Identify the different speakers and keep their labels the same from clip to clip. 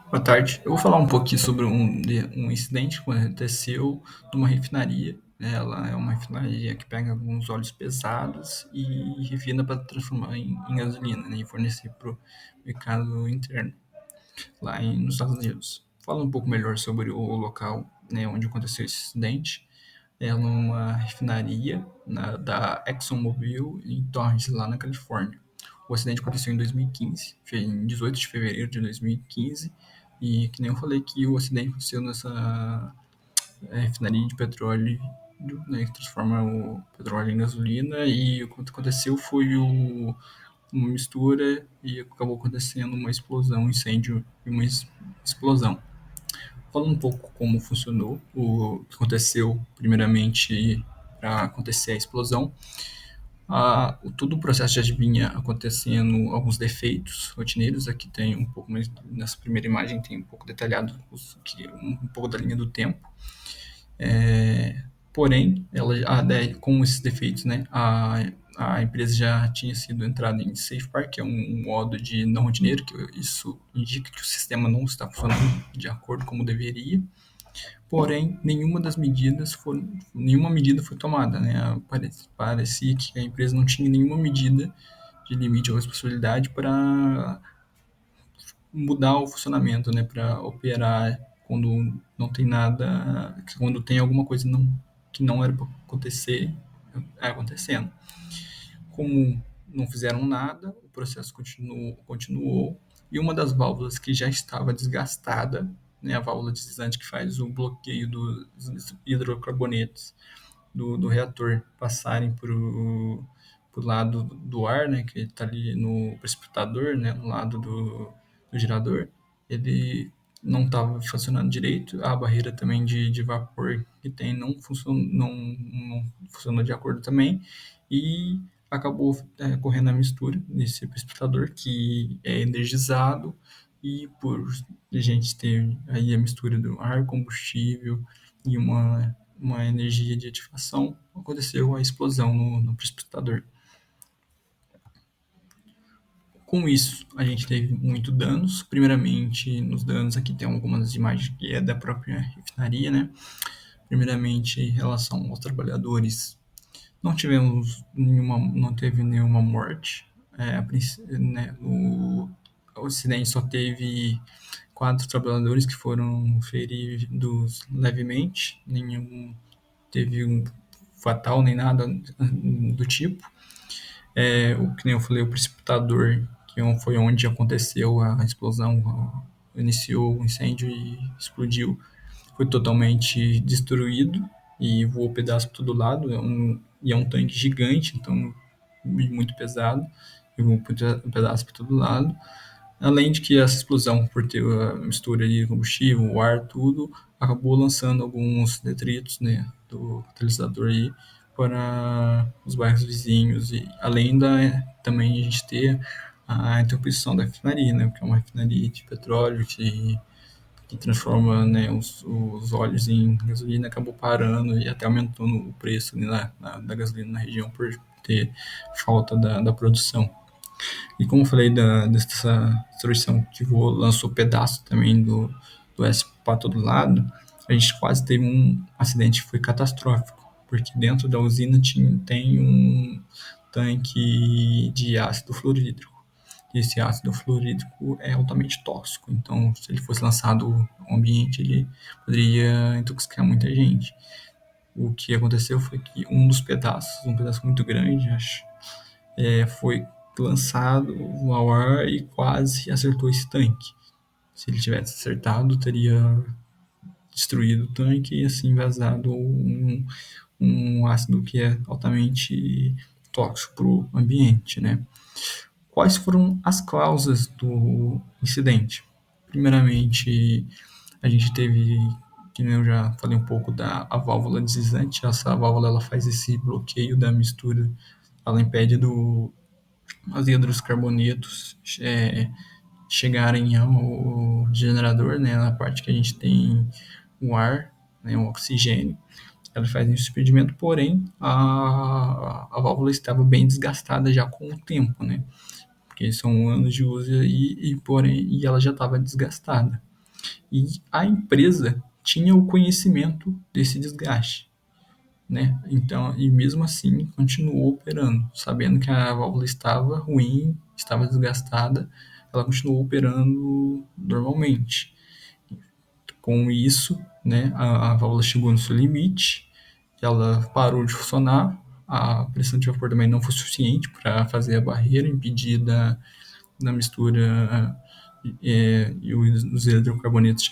Speaker 1: Boa tarde. Eu vou falar um pouquinho sobre um incidente que aconteceu numa refinaria, né. Ela é uma refinaria que pega alguns óleos pesados e refina para transformar em gasolina, né, e fornecer para o mercado interno, lá nos Estados Unidos. Fala um pouco melhor sobre o local, né, onde aconteceu esse acidente. É numa refinaria da ExxonMobil em Torrance, lá na Califórnia. O acidente aconteceu em 2015, foi em 18 de fevereiro de 2015, e que nem eu falei que o acidente aconteceu nessa refinaria de petróleo, né, que transforma o petróleo em gasolina, e o que aconteceu foi uma mistura e acabou acontecendo uma explosão, um incêndio e uma explosão. Falando um pouco como funcionou, o que aconteceu primeiramente para acontecer a explosão. Todo o processo já vinha acontecendo alguns defeitos rotineiros. Aqui tem um pouco mais, nessa primeira imagem tem um pouco detalhado um pouco da linha do tempo. Porém, com esses defeitos, né, a empresa já tinha sido entrada em Safeguard, que é um modo de não rotineiro, que isso indica que o sistema não está funcionando de acordo como deveria. Porém, nenhuma medida foi tomada, né? Parecia que a empresa não tinha nenhuma medida de limite ou responsabilidade para mudar o funcionamento, né? Para operar quando não tem nada, quando tem alguma coisa que não era para acontecer, acontecendo. Como não fizeram nada, o processo continuou, e uma das válvulas que já estava desgastada, né, a válvula deslizante que faz o bloqueio dos hidrocarbonetos do reator passarem para o lado do ar, né, que está ali no precipitador, né, no lado do gerador, ele não estava funcionando direito. A barreira também de vapor que tem não funcionou de acordo também, e acabou correndo a mistura nesse precipitador que é energizado, e por a gente ter aí a mistura do ar, combustível e uma energia de ativação, aconteceu a explosão no precipitador. Com isso, a gente teve muito danos. Primeiramente, nos danos aqui tem algumas imagens que é da própria refinaria, né? Primeiramente, em relação aos trabalhadores, não teve nenhuma morte. Né, o acidente só teve 4 trabalhadores que foram feridos levemente, nenhum teve um fatal nem nada do tipo. O que nem eu falei, o precipitador, que foi onde aconteceu a explosão, iniciou o incêndio e explodiu, foi totalmente destruído e voou pedaço para todo lado. E é um tanque gigante, então muito pesado, e voou pedaço para todo lado. Além de que essa explosão, por ter a mistura de combustível, o ar, tudo, acabou lançando alguns detritos, né, do catalisador aí para os bairros vizinhos. E além também a gente ter a interrupção da refinaria, né, porque é uma refinaria de petróleo que transforma, né, os óleos em gasolina, acabou parando e até aumentando o preço, né, da gasolina na região por ter falta da produção. E como eu falei dessa destruição que lançou pedaço também do S para todo lado, a gente quase teve um acidente que foi catastrófico, porque dentro da usina tem um tanque de ácido fluorídrico. E esse ácido fluorídrico é altamente tóxico, então se ele fosse lançado ao ambiente, ele poderia intoxicar muita gente. O que aconteceu foi que um pedaço muito grande, acho, foi lançado ao ar e quase acertou esse tanque. Se ele tivesse acertado, teria destruído o tanque e assim vazado um ácido que é altamente tóxico para o ambiente, né? Quais foram as causas do incidente? Primeiramente, a gente teve, que eu já falei um pouco, a válvula deslizante. Essa válvula ela faz esse bloqueio da mistura, ela impede os hidrocarbonetos chegarem ao gerador, né, na parte que a gente tem o ar, né, o oxigênio. Ela faz esse impedimento, porém a válvula estava bem desgastada já com o tempo, né, porque são anos de uso, porém ela já estava desgastada. E a empresa tinha o conhecimento desse desgaste, né? Então, e mesmo assim continuou operando, sabendo que a válvula estava ruim, estava desgastada, ela continuou operando normalmente. Com isso, né, a válvula chegou no seu limite, ela parou de funcionar, a pressão de vapor também não foi suficiente para fazer a barreira, impedir da mistura e os hidrocarbonetos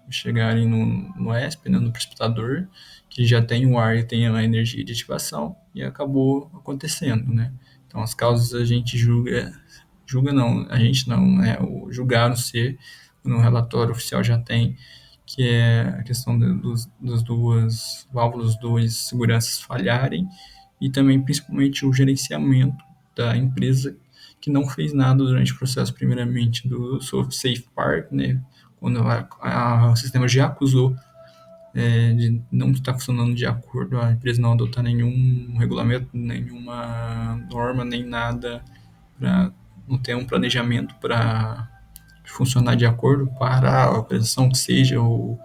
Speaker 1: chegarem no ESP, né, no precipitador, que já tem o ar e tem a energia de ativação, e acabou acontecendo, né? Então, as causas a gente julga não, a gente não, né? Julgaram ser, no relatório oficial já tem, que é a questão das duas válvulas, dois seguranças falharem, e também, principalmente, o gerenciamento da empresa que não fez nada durante o processo, primeiramente, do Safe Park, né, quando o sistema já acusou de não estar funcionando de acordo, a empresa não adotar nenhum regulamento, nenhuma norma, nem nada, para não ter um planejamento para funcionar de acordo para a operação que seja, ou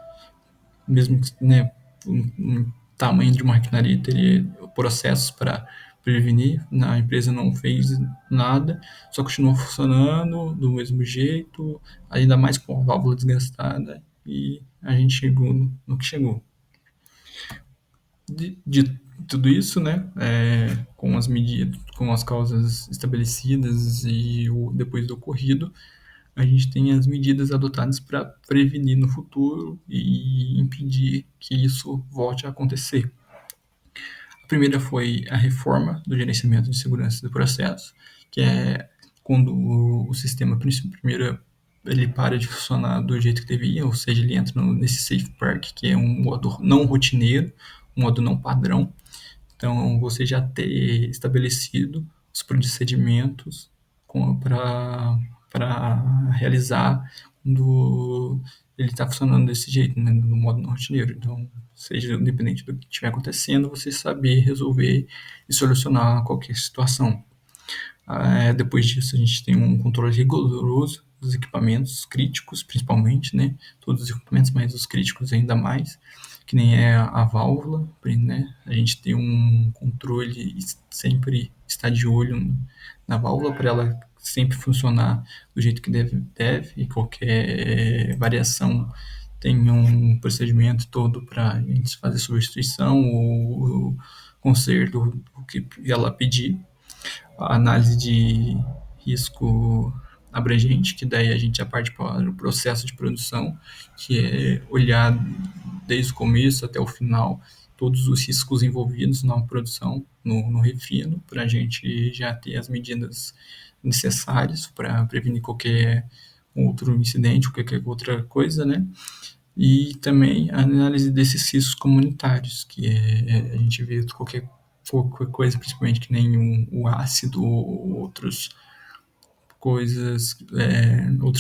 Speaker 1: mesmo que, né, um tamanho de maquinaria teria processos para prevenir, a empresa não fez nada, só continuou funcionando do mesmo jeito, ainda mais com a válvula desgastada, e a gente chegou no que chegou. De tudo isso, né, com as medidas, com as causas estabelecidas e depois do ocorrido, a gente tem as medidas adotadas para prevenir no futuro e impedir que isso volte a acontecer. A primeira foi a reforma do gerenciamento de segurança do processo, que é quando o sistema primeiro ele para de funcionar do jeito que devia, ou seja, ele entra nesse safe park, que é um modo não rotineiro, um modo não padrão. Então, você já ter estabelecido os procedimentos para realizar quando ele está funcionando desse jeito, né, no modo não rotineiro. Então, seja independente do que estiver acontecendo, você saber resolver e solucionar qualquer situação. Depois disso, a gente tem um controle rigoroso dos equipamentos críticos, principalmente, né? Todos os equipamentos, mas os críticos ainda mais, que nem é a válvula, né? A gente tem um controle e sempre estar de olho na válvula para ela sempre funcionar do jeito que deve e qualquer variação tem um procedimento todo para a gente fazer substituição ou conserto, o que ela pedir. A análise de risco abrangente, que daí a gente já parte para o processo de produção, que é olhar desde o começo até o final todos os riscos envolvidos na produção, no refino, para a gente já ter as medidas necessárias para prevenir qualquer outro incidente, qualquer outra coisa, né? E também a análise desses riscos comunitários, que a gente vê qualquer coisa, principalmente que nem o ácido ou outros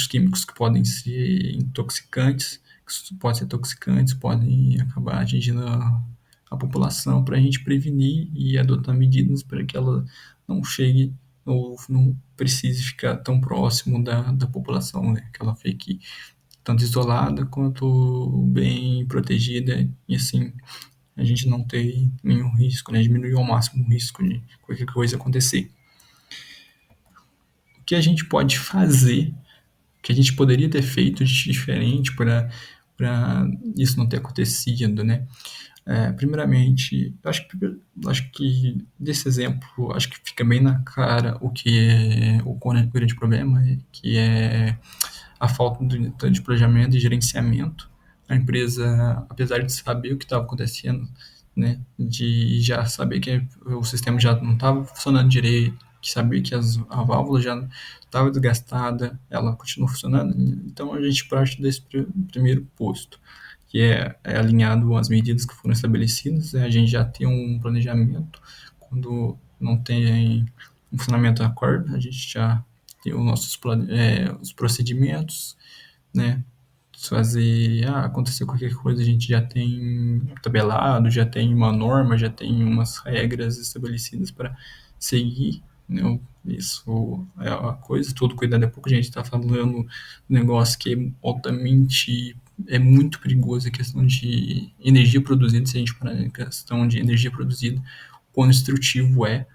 Speaker 1: químicos que podem ser intoxicantes, podem acabar atingindo a população, para a gente prevenir e adotar medidas para que ela não chegue ou não precise ficar tão próximo da população, né? Que ela fique tanto isolada quanto bem protegida, e assim a gente não ter nenhum risco, né? Diminuir ao máximo o risco de qualquer coisa acontecer. O que a gente pode fazer, o que a gente poderia ter feito de diferente para isso não ter acontecido, né? Primeiramente, acho que desse exemplo, acho que fica bem na cara o que é o grande problema, que é a falta de planejamento e gerenciamento. A empresa, apesar de saber o que estava acontecendo, né, de já saber que o sistema já não estava funcionando direito, que sabia que a válvula já estava desgastada, ela continua funcionando. Então a gente parte desse primeiro posto, que é alinhado às medidas que foram estabelecidas, a gente já tem um planejamento. Quando não tem um funcionamento acordo, a gente já tem os procedimentos, né? Fazer, aconteceu qualquer coisa, a gente já tem tabelado, já tem uma norma, já tem umas regras estabelecidas para seguir, né? Isso é a coisa, todo cuidado é pouco. A gente está falando um negócio que é altamente, é muito perigoso, a questão de energia produzida, se a gente parar na questão de energia produzida, quão destrutivo é,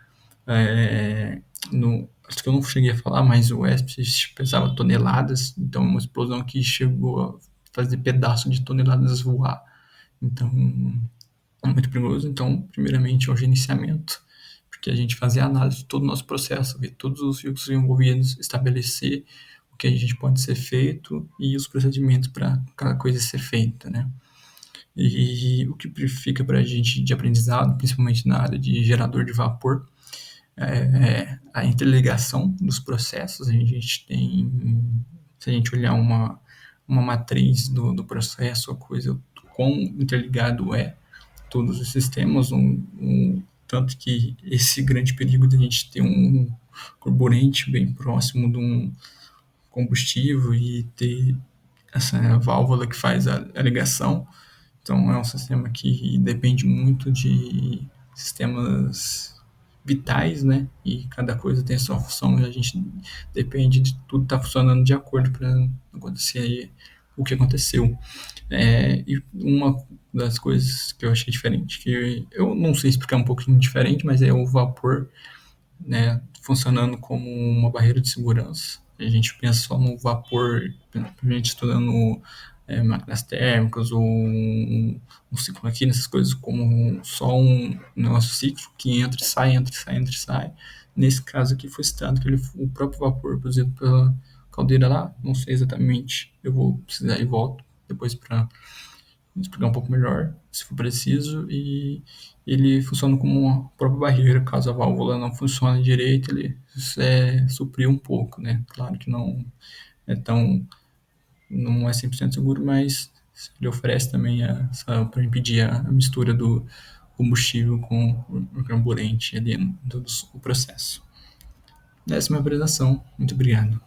Speaker 1: acho que eu não cheguei a falar, mas o ESP pesava toneladas, então uma explosão que chegou a fazer pedaço de toneladas voar. Então, é muito perigoso. Então, primeiramente, é o gerenciamento, porque a gente fazer a análise de todo o nosso processo, ver todos os fluxos envolvidos, estabelecer o que a gente pode ser feito e os procedimentos para cada coisa ser feita, né? E o que fica para a gente de aprendizado, principalmente na área de gerador de vapor, é a interligação dos processos. A gente tem, se a gente olhar uma matriz do processo, a coisa, quão interligado é todos os sistemas, tanto que esse grande perigo de a gente ter um carburante bem próximo de um combustível e ter essa válvula que faz a ligação. Então, é um sistema que depende muito de sistemas vitais, né? E cada coisa tem a sua função e a gente depende de tudo estar funcionando de acordo para acontecer o que aconteceu. E uma das coisas que eu achei diferente, que eu não sei explicar um pouquinho diferente, mas é o vapor, né, funcionando como uma barreira de segurança. A gente pensa só no vapor, a gente estudando máquinas térmicas ou um ciclo aqui, nessas coisas, como só um negócio cíclico que entra e sai, entra e sai, entra e sai. Nesse caso aqui foi citado que o próprio vapor produzido pela caldeira lá, não sei exatamente, eu vou precisar e volto depois para explicar um pouco melhor, se for preciso, e ele funciona como uma própria barreira, caso a válvula não funcione direito, ele suprir um pouco, né? Claro que é tão, não é 100% seguro, mas ele oferece também para impedir a mistura do combustível com o carburante ali no processo. Essa é a minha apresentação. Muito obrigado.